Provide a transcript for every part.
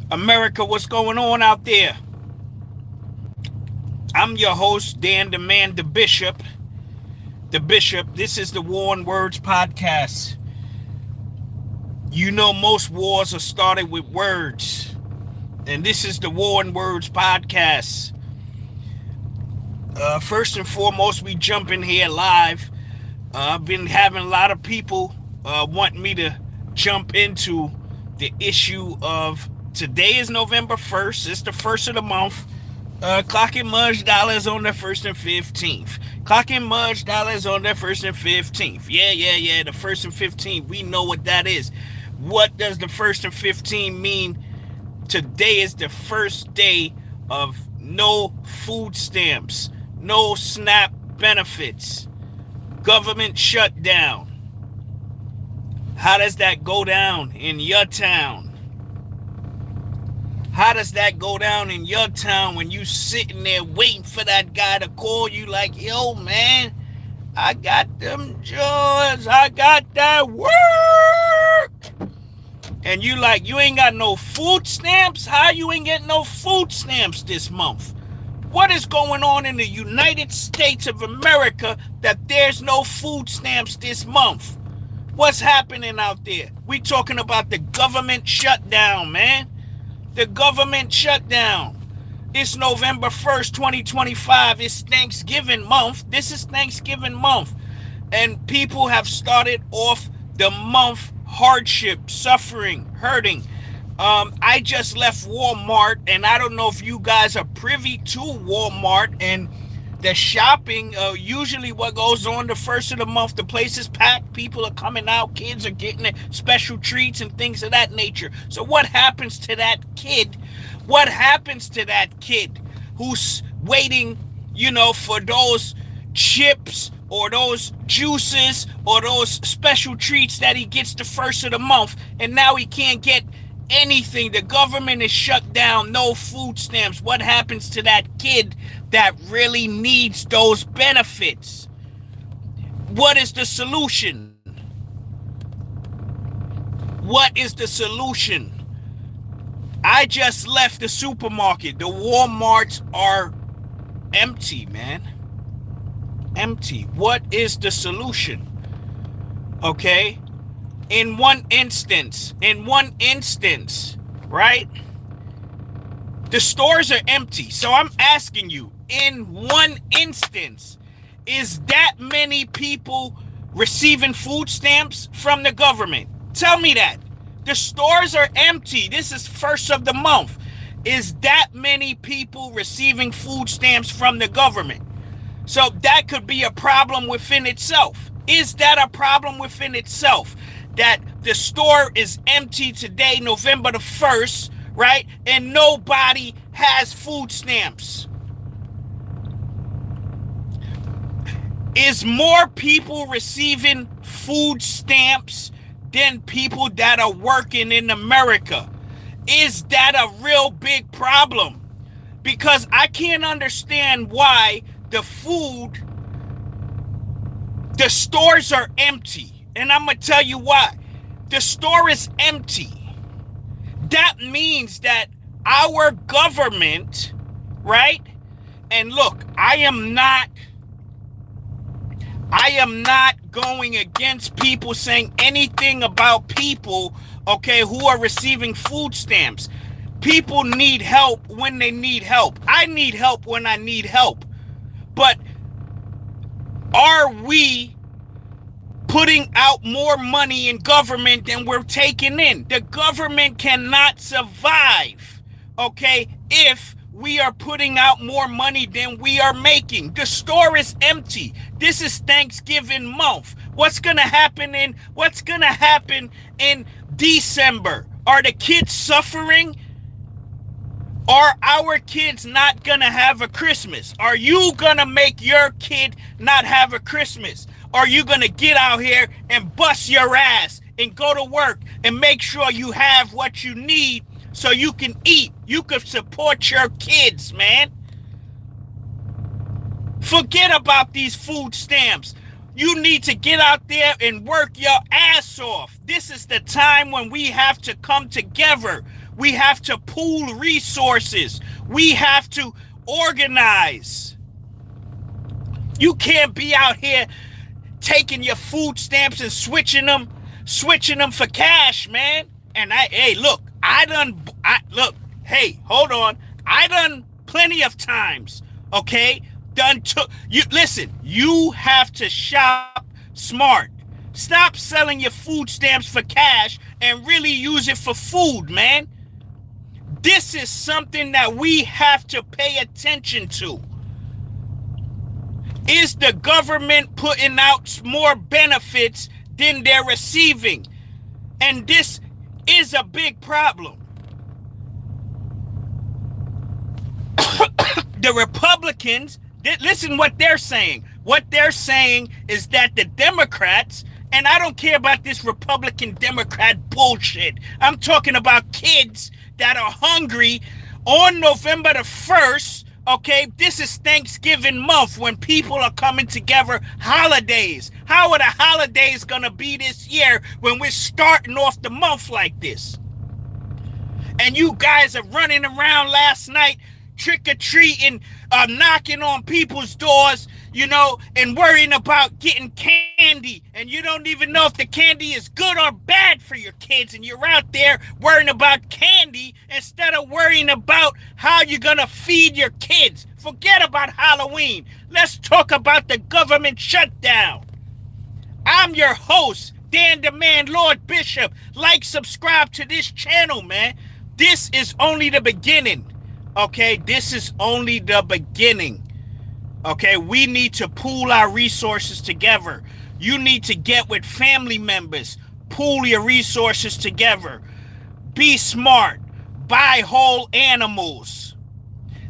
America, what's going on out there? I'm your host, Dan the Man, the Bishop. The Bishop, this is the War on Words podcast. You know, most wars are started with words. And this is the War on Words podcast. First and foremost, we jump in here live. I've been having a lot of people want me to jump into the issue of today is November 1st. It's the first of the month. Clocking Mudge dollars on the 1st and 15th. Clocking Mudge dollars on the 1st and 15th. Yeah. The 1st and 15th. We know what that is. What does the 1st and 15th mean? Today is the first day of no food stamps, no SNAP benefits, government shutdown. How does that go down in your town? How does that go down in your town when you sitting there waiting for that guy to call you like, yo, man, I got them joys, I got that work. And you like, you ain't got no food stamps? How you ain't getting no food stamps this month? What is going on in the United States of America that there's no food stamps this month? What's happening out there? We talking about the government shutdown, man. The government shutdown. It's November 1st, 2025. It's Thanksgiving month. This is Thanksgiving month. And people have started off the month hardship, suffering, hurting. I just left Walmart, and I don't know if you guys are privy to Walmart and the shopping. Usually what goes on the first of the month, the place is packed, people are coming out, kids are getting special treats and things of that nature. So what happens to that kid? What happens to that kid who's waiting, for those chips or those juices or those special treats that he gets the first of the month, and now he can't get anything? The government is shut down, no food stamps. What happens to that kid that really needs those benefits? What is the solution? What is the solution? I just left the supermarket. The Walmarts are empty, man. Empty. What is the solution? Okay? In one instance, right? The stores are empty. So I'm asking you, in one instance, is that many people receiving food stamps from the government? Tell me that. The stores are empty. This is first of the month. Is that many people receiving food stamps from the government? So that could be a problem within itself. Is that a problem within itself? That the store is empty today, November the 1st, right? And nobody has food stamps. Is more people receiving food stamps than people that are working in America? Is that a real big problem? Because I can't understand why the stores are empty. And I'm going to tell you why. The store is empty. That means that our government, right? And look, I am not going against people saying anything about people, okay, who are receiving food stamps. People need help when they need help. I need help when I need help. But are we putting out more money in government than we're taking in? The government cannot survive, okay, if we are putting out more money than we are making. The store is empty. This is Thanksgiving month. What's gonna happen in December? Are the kids suffering? Are our kids not gonna have a Christmas? Are you gonna make your kid not have a Christmas? Are you gonna get out here and bust your ass and go to work and make sure you have what you need so you can eat? You can support your kids, man. Forget about these food stamps. You need to get out there and work your ass off. This is the time when we have to come together. We have to pool resources. We have to organize. You can't be out here taking your food stamps and switching them for cash, man. And hold on. I done plenty of times, okay? Listen, you have to shop smart. Stop selling your food stamps for cash and really use it for food, man. This is something that we have to pay attention to. Is the government putting out more benefits than they're receiving? And this is a big problem. The Republicans, listen what they're saying. What they're saying is that the Democrats, and I don't care about this Republican-Democrat bullshit. I'm talking about kids that are hungry on November the 1st. Okay, this is Thanksgiving month when people are coming together, holidays. How are the holidays gonna be this year when we're starting off the month like this? And you guys are running around last night, trick-or-treating, knocking on people's doors, and worrying about getting candy. And you don't even know if the candy is good or bad for your kids. And you're out there worrying about candy instead of worrying about how you're going to feed your kids. Forget about Halloween. Let's talk about the government shutdown. I'm your host, Dan the Man, Lord Bishop. Like, subscribe to this channel, man. This is only the beginning. Okay, this is only the beginning. Okay, we need to pool our resources together. You need to get with family members. Pool your resources together. Be smart. Buy whole animals.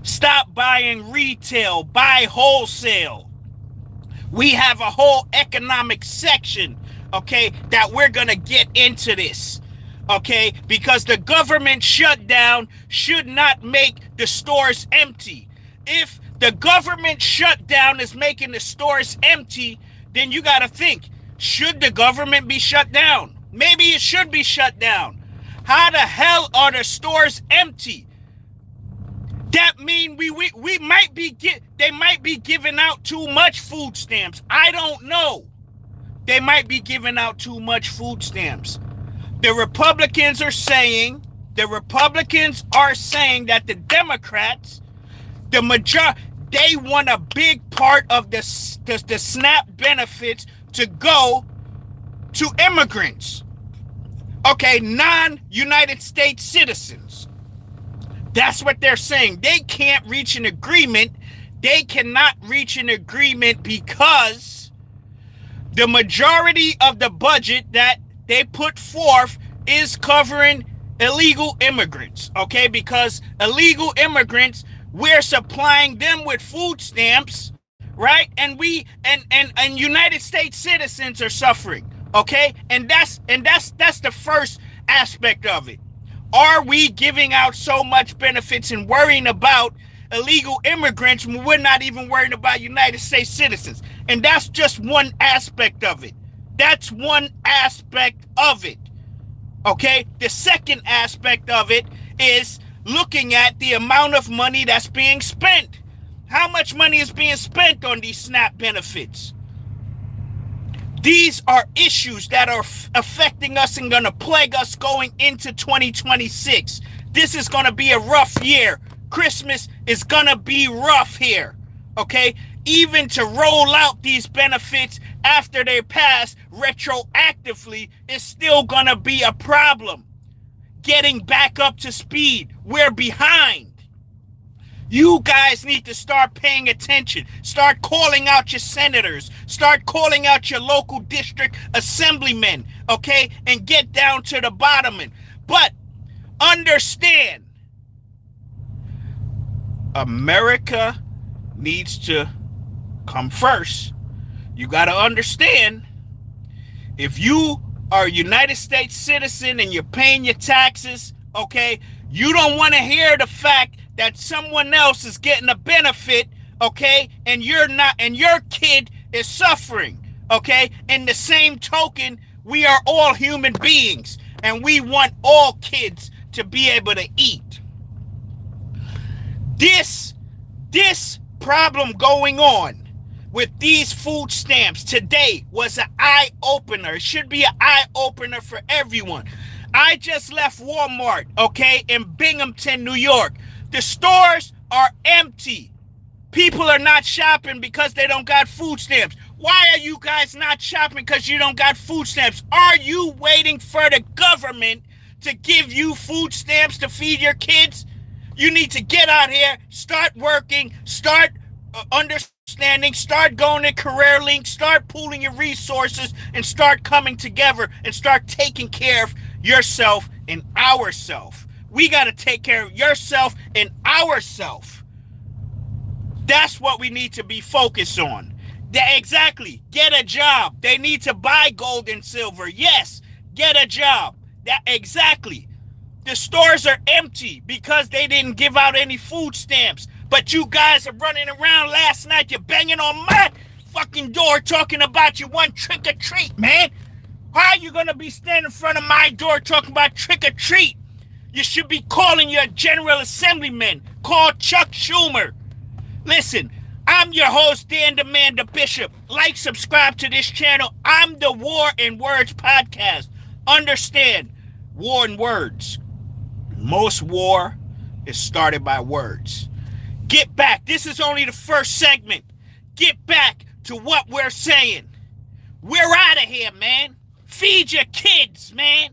Stop buying retail. Buy wholesale. We have a whole economic section, okay, that we're going to get into this. Okay, because the government shutdown should not make the stores empty. If the government shutdown is making the stores empty, then you got to think, should the government be shut down? Maybe it should be shut down. How the hell are the stores empty? That means we might be they might be giving out too much food stamps. I don't know. They might be giving out too much food stamps. The Republicans are saying that the Democrats, they want a big part of the SNAP benefits to go to immigrants. Okay, non-United States citizens. That's what they're saying. They can't reach an agreement. They cannot reach an agreement because the majority of the budget that they put forth is covering illegal immigrants, okay? Because illegal immigrants, we're supplying them with food stamps, right? And United States citizens are suffering, okay? And that's the first aspect of it. Are we giving out so much benefits and worrying about illegal immigrants when we're not even worrying about United States citizens? And that's just one aspect of it. That's one aspect of it, okay? The second aspect of it is looking at the amount of money that's being spent. How much money is being spent on these SNAP benefits? These are issues that are affecting us and going to plague us going into 2026. This is going to be a rough year. Christmas is going to be rough here, okay? Even to roll out these benefits after they pass retroactively is still gonna be a problem. Getting back up to speed, we're behind. You guys need to start paying attention. Start calling out your senators. Start calling out your local district assemblymen, okay? And get down to the bottom. But understand, America needs to come first. You got to understand, if you are a United States citizen and you're paying your taxes, okay, you don't want to hear the fact that someone else is getting a benefit, okay, and you're not, and your kid is suffering, okay? In the same token, we are all human beings, and we want all kids to be able to eat. This problem going on with these food stamps today was an eye-opener. It should be an eye-opener for everyone. I just left Walmart, okay, in Binghamton, New York. The stores are empty. People are not shopping because they don't got food stamps. Why are you guys not shopping because you don't got food stamps? Are you waiting for the government to give you food stamps to feed your kids? You need to get out here, start working, start understanding, start going to career links, start pooling your resources, and start coming together and start taking care of yourself and ourself. We got to take care of yourself and ourself. That's what we need to be focused on. Exactly. Get a job. They need to buy gold and silver. Yes, get a job. Exactly. The stores are empty because they didn't give out any food stamps. But you guys are running around last night. You're banging on my fucking door talking about you want trick or treat, man. How are you going to be standing in front of my door talking about trick or treat? You should be calling your General Assemblyman. Call Chuck Schumer. Listen, I'm your host, Dan the Man, the Bishop. Like, subscribe to this channel. I'm the War and Words podcast. Understand, war and words. Most war is started by words. Get back. This is only the first segment. Get back to what we're saying. We're out of here, man. Feed your kids, man.